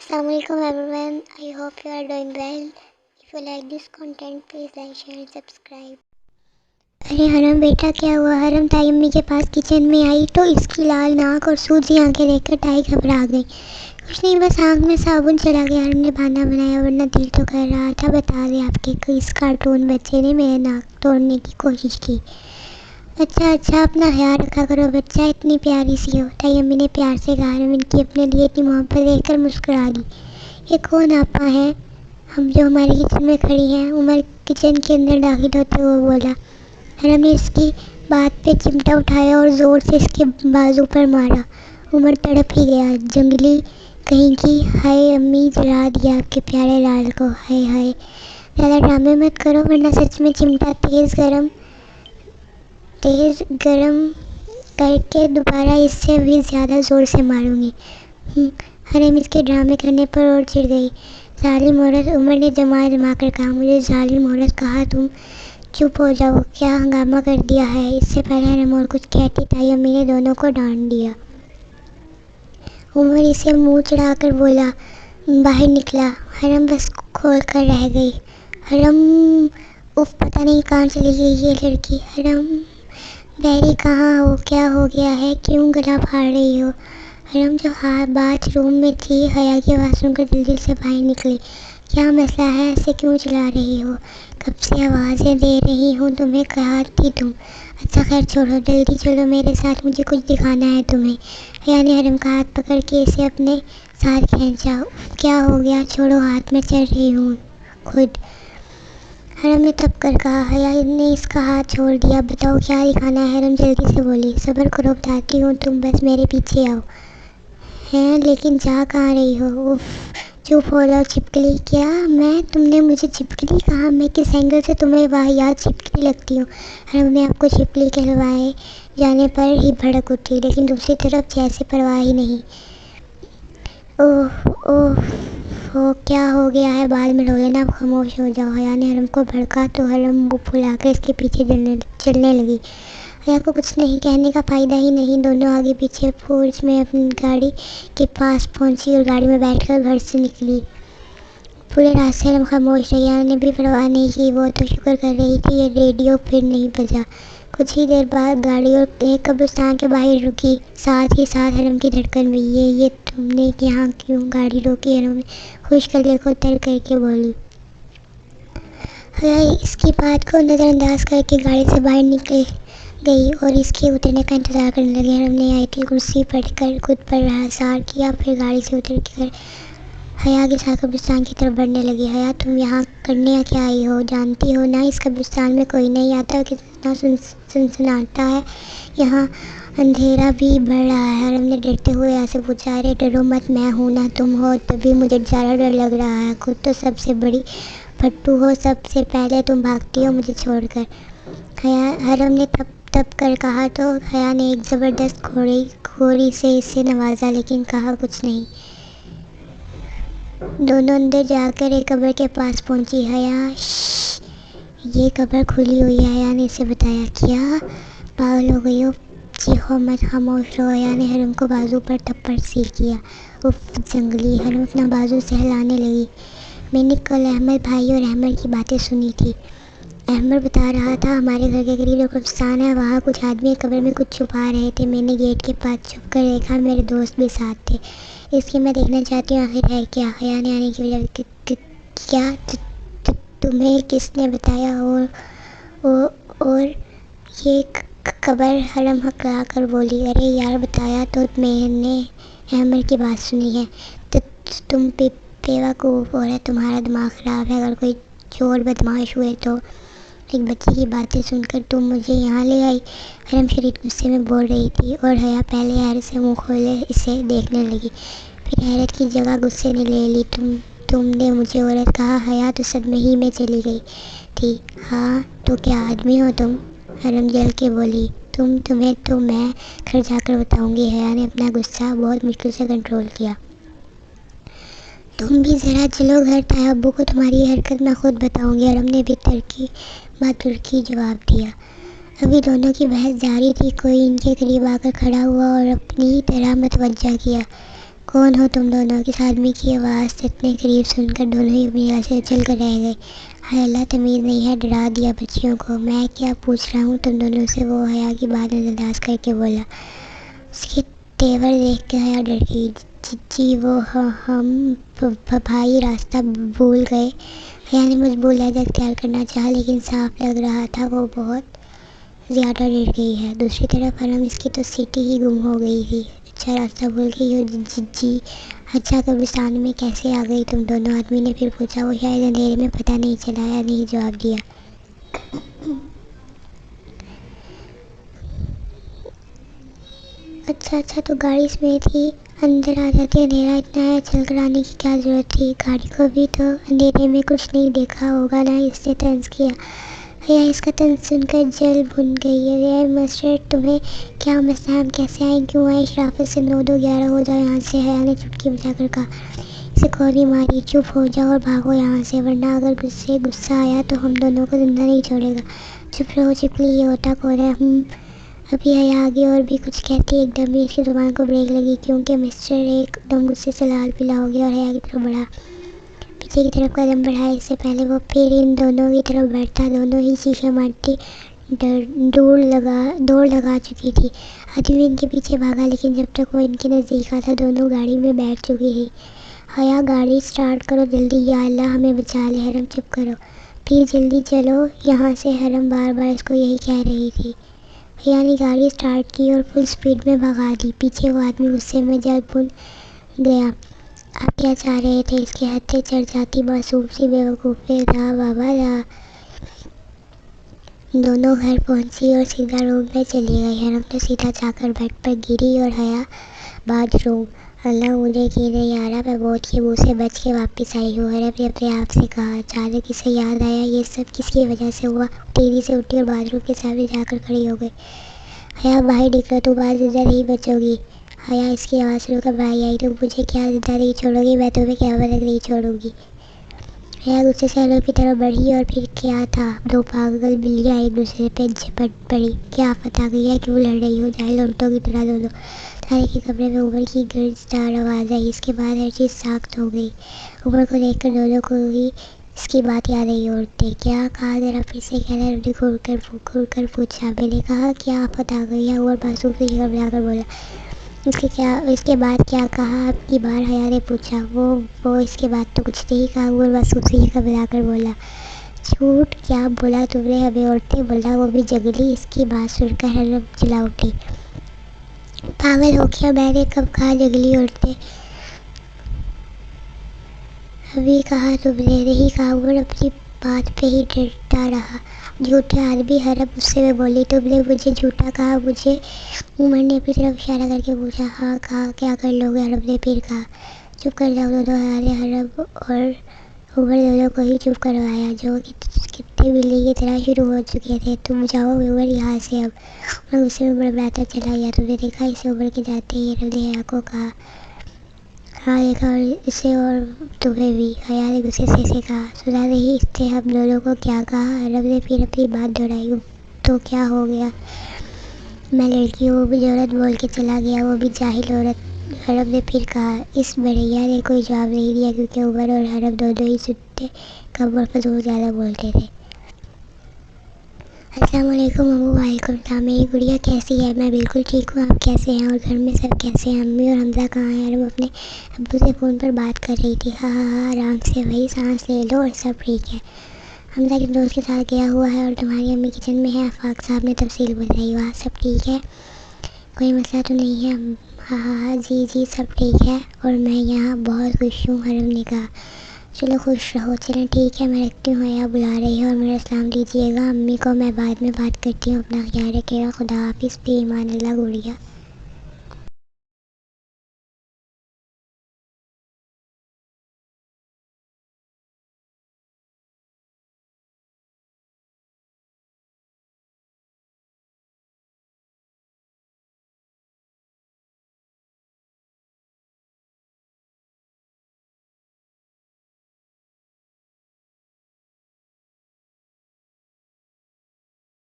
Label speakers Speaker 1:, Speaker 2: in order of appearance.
Speaker 1: Assalamu alaikum everyone. I hope you are doing well. If you like this content, please like, share and subscribe. अरे हरम बेटा, क्या हुआ? हरम ताई अम्मी के पास किचन में आई तो इसकी लाल नाक और सूजी आंखें देखकर ताई घबरा गई। कुछ नहीं, बस आंख में साबुन चला गया। हरम ने बहाना बनाया, वरना दिल तो कर रहा था बता दे आपके किस कार्टून बच्चे ने मेरे नाक तोड़ने की कोशिश की। अच्छा, अपना ख्याल रखा करो बच्चा, इतनी प्यारी सी हो, ताई अम्मी ने प्यार से कहा। हरम इनकी अपने लिए इतनी मोहब्बत देखकर मुस्कुरा दी। ये कौन आपा है हम जो हमारे किचन में खड़ी हैं? उमर किचन के अंदर दाखिल होते हुए बोला। हरम ने इसकी बात पे चिमटा उठाया और ज़ोर से इसके बाजू पर मारा। उमर तड़प ही गया। जंगली कहीं की, हाय अम्मी जला दिया आपके प्यारे लाल को, हाय हाय। ज़्यादा ड्रामे मत करो वरना सच में चिमटा तेज़ गरम करके दोबारा इससे भी ज़्यादा ज़ोर से मारूंगी। हरम इसके ड्रामे करने पर और चिढ़ गई। जालिम औरत, उमर ने जमा कर कहा। मुझे जालिम औरत कहा? तुम चुप हो जाओ, क्या हंगामा कर दिया है? इससे पहले हरम और कुछ कहती ताई अम्मी ने दोनों को डांट दिया। उमर इसे मुंह चढ़ाकर बोला, बाहर निकला। हरम बस खोल कर रह गई। हरम, उफ, पता नहीं कहाँ चली गई ये लड़की। हरम, बैरी कहाँ हो? क्या हो गया है? क्यों गला फाड़ रही हो? हरम जो बाथरूम में थी, हया की आवाज़ सुनकर जल्दी से बाहर निकली। क्या मसला है? ऐसे क्यों चिल्ला रही हो? कब से आवाज़ें दे रही हूँ तुम्हें, कहा थी तुम। अच्छा खैर छोड़ो, जल्दी चलो मेरे साथ, मुझे कुछ दिखाना है तुम्हें। हया ने हरम का हाथ पकड़ के इसे अपने साथ खींचा। क्या हो गया? छोड़ो हाथ, में चल रही हूँ खुद। हरम ने तब कर कहा। हया ने इसका हाथ छोड़ दिया। बताओ क्या दिखाना है? हरम जल्दी से बोली। सब्र करो, बताती हूँ, तुम बस मेरे पीछे आओ। हैं, लेकिन जा कहाँ रही हो? उफ, चुप हो जाओ छिपकली। क्या मैं? तुमने मुझे छिपकली कहा? मैं किस एंगल से तुम्हें वाहियात छिपकली लगती हूँ? हरम ने आपको छिपकली कहलवाए जाने पर ही भड़क उठी, लेकिन दूसरी तरफ जैसे परवाह ही नहीं। ओह ओह हो, क्या हो गया है? बाल में रो लेना, खामोश हो जाओ। हया ने हरम को भड़का तो हरम मुँह फुलाकर इसके पीछे चलने लगी। हया को कुछ नहीं कहने का फ़ायदा ही नहीं। दोनों आगे पीछे पोर्च में अपनी गाड़ी के पास पहुंची और गाड़ी में बैठकर घर से निकली। पूरे रास्ते हरम खामोश रही। हया ने भी परवाह नहीं की, वो तो शुक्र कर रही थी ये रेडियो फिर नहीं बजा। कुछ ही देर बाद गाड़ी और एक कब्रिस्तान के बाहर रुकी। साथ ही साथ हरम की धड़कन भी। ये तुमने यहाँ क्यों गाड़ी रोकी? हरम ने खुश गले को तर करके बोली। हया इसकी बात को नज़रअंदाज करके गाड़ी से बाहर निकल गई और इसके उतरने का इंतज़ार करने लगी। हरम ने आयतुल कुर्सी पढ़कर खुद पर आसार किया, फिर गाड़ी से उतर कर हया के साथ कब्रिस्तान की तरफ बढ़ने लगी। हया, तुम यहाँ करने क्या आई हो? जानती हो ना इस कब्रिस्तान में कोई नहीं आता, कितना सनसनाटा है यहाँ, अंधेरा भी बढ़ रहा है। हरम ने डरते हुए हया से पूछा। अरे डरो मत, मैं हूँ ना, तुम हो तभी मुझे ज़्यादा डर लग रहा है। खुद तो सबसे बड़ी फट्टू हो, सबसे पहले तुम भागती हो मुझे छोड़कर। हरम ने तब कर कहा तो हया ने एक ज़बरदस्त खोरी से इसे नवाजा, लेकिन कहा कुछ नहीं। दोनों अंदर जाकर एक कब्र के पास पहुंची। हया, ये कब्र खुली हुई है, हया ने इसे बताया। क्या पागल हो गई हो? चीखो मत, खामोश रहो। हया ने हरम को बाजू पर थप्पड़ सी किया। उफ, जंगली। हरम अपना बाजू से हिलाने लगी। मैंने कल अहमद भाई और अहमद की बातें सुनी थी। अहमद बता रहा था हमारे घर के करीब जो कब्रिस्तान है वहाँ कुछ आदमी कब्र में कुछ छुपा रहे थे। मैंने गेट के पास छुप कर देखा, मेरे दोस्त भी साथ थे, इसलिए मैं देखना चाहती हूँ आखिर है क्या। हया ने आने की वजह क्या तुम्हें किसने बताया? और ये खबर? हरम हकला कर बोली। अरे यार, बताया तो मैंने अहमद की बात सुनी है। तो तुम बेवकूफ़ औरत, तुम्हारा दिमाग ख़राब है। अगर कोई चोर बदमाश हुए तो एक बच्ची की बातें सुनकर तुम मुझे यहाँ ले आई। हरम शरीर गुस्से में बोल रही थी और हया पहले हैरत से मुंह खोले इसे देखने लगी, फिर हैरत की जगह गुस्से ने ले ली। तुमने मुझे औरत कहा? हया तो सदमे ही में चली गई थी। हाँ तो क्या आदमी हो तुम? हरम जल के बोली। तुम्हें तो मैं घर जाकर बताऊंगी। हया ने अपना गुस्सा बहुत मुश्किल से कंट्रोल किया। तुम भी ज़रा चलो घर, ताया अब्बू को तुम्हारी हरकत मैं खुद बताऊंगी। हरम ने भी तुर्की जवाब दिया। अभी दोनों की बहस जारी थी, कोई इनके करीब आकर खड़ा हुआ और अपनी तरह मतवज्जा किया। کون ہو تم دونوں؟ کس آدمی کی آواز اتنے قریب سن کر دونوں ہی اپنی جگہ سے اچھل کر رہ گئے۔ ہائے اللہ، تمیز نہیں ہے، ڈرا دیا بچیوں کو۔ میں کیا پوچھ رہا ہوں تم دونوں سے، وہ حیا کی بات نظر انداز کر کے بولا۔ اس کے تیور دیکھ کے حیا ڈر گئی۔ جی وہ ہم بھائی راستہ بھول گئے۔ حیا نے مجبور لہجہ اختیار کرنا چاہا، لیکن صاف لگ رہا تھا وہ بہت زیادہ ڈر گئی ہے۔ دوسری طرف حرم، اس کی تو سیٹی ہی گم ہو گئی تھی۔ اچھا راستہ بھول گئی ہو جی؟ اچھا قبرستان میں کیسے آ گئی تم دونوں؟ آدمی نے پھر پوچھا۔ وہ شاید اندھیرے میں پتہ نہیں چلا یا نہیں جواب دیا۔ اچھا تو گاڑی اس میں تھی، اندر آ جاتی، اندھیرا اتنا ہے، چل کر آنے کی کیا ضرورت تھی؟ گاڑی کو بھی تو اندھیرے میں کچھ نہیں دیکھا ہوگا نا، اس نے طنز کیا۔ حیا اس کا طنز سن کر جل بھن گئی۔ اے مسٹر، تمہیں کیا مسئلہ ہے؟ ہم کیسے آئیں، کیوں آئیں؟ شرافت سے 9 2 11 ہو جاؤ یہاں سے، حیا نے چٹکی بجا کر کہا۔ اسے کھوری ماری۔ چپ ہو جاؤ اور بھاگو یہاں سے، ورنہ اگر غصہ آیا تو ہم دونوں کو زندہ نہیں چھوڑے گا۔ چپ رہو چپلی، یہ ہوتا کون ہے؟ ابھی حیا آگے اور بھی کچھ کہتی، ایک دم ہی اس کی زبان کو بریک لگی، کیونکہ مسٹر ایک دم غصے سے لال پیلا ہو گیا اور حیا کی طرف بڑھا۔ پیچھے کی طرف قدم بڑھائے اس سے پہلے وہ پھر ان دونوں کی طرف بڑھتا۔ دونوں ہی چیخیں مارتی دوڑ لگا چکی تھی۔ آدمی ان کے پیچھے بھاگا، لیکن جب تک وہ ان کے نزدیک آتا دونوں گاڑی میں بیٹھ چکی تھی۔ حیا گاڑی سٹارٹ کرو جلدی، یا اللہ ہمیں بچا لے۔ حرم چپ کرو پلیز، جلدی چلو یہاں سے۔ حرم بار بار اس کو یہی کہہ رہی تھی۔ حیا نے گاڑی سٹارٹ کی اور فل سپیڈ میں بھگا دی۔ پیچھے وہ آدمی غصے میں جل بھن گیا۔ آپ کیا چاہ رہے تھے؟ اس کے ہتھے چڑھ جاتی، معصوم سی بیوقوف، راہ بابا راہ۔ دونوں گھر پہنچی اور سیدھا روم میں چلی گئی۔ حرم تو سیدھا جا کر بیڈ پر گری اور حیا باتھ روم۔ اللہ مجھے کینے یارا، میں موت کی منہ سے بچ کے واپس آئی ہوں، حرم نے اپنے آپ سے کہا۔ اچانک اسے یاد آیا یہ سب کس کی وجہ سے ہوا۔ تیزی سے اٹھی اور باتھ روم کے سامنے جا کر کھڑی ہو گئی۔ حیا باہر نکلو، تم آج زندہ نہیں بچو گی۔ حیا اس کی آواز سن کر باہر آئی۔ تم مجھے کیا زندہ نہیں چھوڑو گی؟ میں تمہیں قیامت تک نہیں چھوڑوں گی۔ حیا غصے سے حرم کی طرف بڑھی اور پھر کیا تھا، دو پاگل بلیاں ایک دوسرے پہ جھپٹ پڑی۔ کیا آفت آ گئی ہے، کیوں لڑ رہی ہو؟ جاہل عورتوں کی طرح دونوں۔ سارے کے کمرے میں عمر کی گرجدار آواز آئی۔ اس کے بعد ہر چیز ساکت ہو گئی۔ عمر کو دیکھ کر دونوں کو ہی اس کی بات یاد آئی۔ عورتیں کیا کہا، ذرا پھر سے کہنا، حرم نے گھور کر پوچھا۔ میں نے کہا کیا آفت آ گئی ہے، عمر معصوم سی شکل بنا کر بولا۔ اس کے بعد کیا کہا اب کی بار، حیا نے پوچھا۔ وہ اس کے بعد تو کچھ نہیں کہا، عمر معصوم سی شکل بنا کر بولا۔ جھوٹ کیا بولا تم نے ہمیں، عورتیں بولا، وہ بھی جنگلی۔ اس کی بات سن کر حرم چلا اٹھی۔ پاگل ہو کیا، میں نے کب کہا جنگلی عورتیں؟ ابھی کہا تم نے، نہیں کہا۔ عمر اپنی بات پہ ہی ڈٹا رہا۔ جھوٹے آدمی، حرم غصے میں بولی، تم نے مجھے جھوٹا کہا، مجھے؟ عمر نے اپنی طرف اشارہ کر کے پوچھا۔ ہاں کہا، کیا کر لو گے؟ حرم نے پھر کہا۔ چپ کر جاؤ دونوں، حیا نے حرم اور عمر دونوں کو ہی چپ کروایا، جو کتے بلی کی طرح شروع ہو چکے تھے۔ تم جاؤ عمر یہاں سے اب۔ عمر غصے میں بڑبڑاتا چلا گیا۔ تم نے دیکھا اسے، عمر کے جاتے ہی حرم نے حیا کو کہا۔ ہاں دیکھا، اور اسے اور تمہیں بھی، حیا نے غصے سے اسے کہا۔ سنا نہیں اس نے ہم دونوں کو کیا کہا؟ حرم نے پھر اپنی بات دہرائی۔ تو کیا ہو گیا؟ میں لڑکی ہوں، مجھے عورت بول کے چلا گیا، وہ بھی جاہل عورت، حرم نے پھر کہا۔ اس بڑھیا نے کوئی جواب نہیں دیا، کیونکہ عمر اور حرم دونوں ہی سنتے کم اور فضول زیادہ بولتے تھے۔ السلام علیکم ابو۔ وعلیکم السلام۔ میری گڑیا کیسی ہے؟ میں بالکل ٹھیک ہوں، آپ کیسے ہیں؟ اور گھر میں سب کیسے ہیں؟ امی اور حمزہ کہاں ہیں؟ حرم اپنے ابو سے فون پر بات کر رہی تھی۔ ہاں ہاں ہاں، آرام سے بھائی، سانس لے لو، اور سب ٹھیک ہے۔ حمزہ کے دوست کے ساتھ گیا ہوا ہے، اور تمہاری امی کچن میں ہے، آفاق صاحب نے تفصیل بتائی۔ وہاں سب ٹھیک ہے، کوئی مسئلہ تو نہیں ہے؟ ہاں ہاں ہاں، جی سب ٹھیک ہے، اور میں یہاں بہت خوش ہوں، حرم نے کہا۔ چلو خوش رہو، چلیں ٹھیک ہے، میں رکھتی ہوں، حیا بلا رہی ہے، اور میرا سلام دیجیے گا امی کو، میں بعد میں بات کرتی ہوں، اپنا خیال رکھیے گا، خدا حافظ، فی امان اللہ گڑیا۔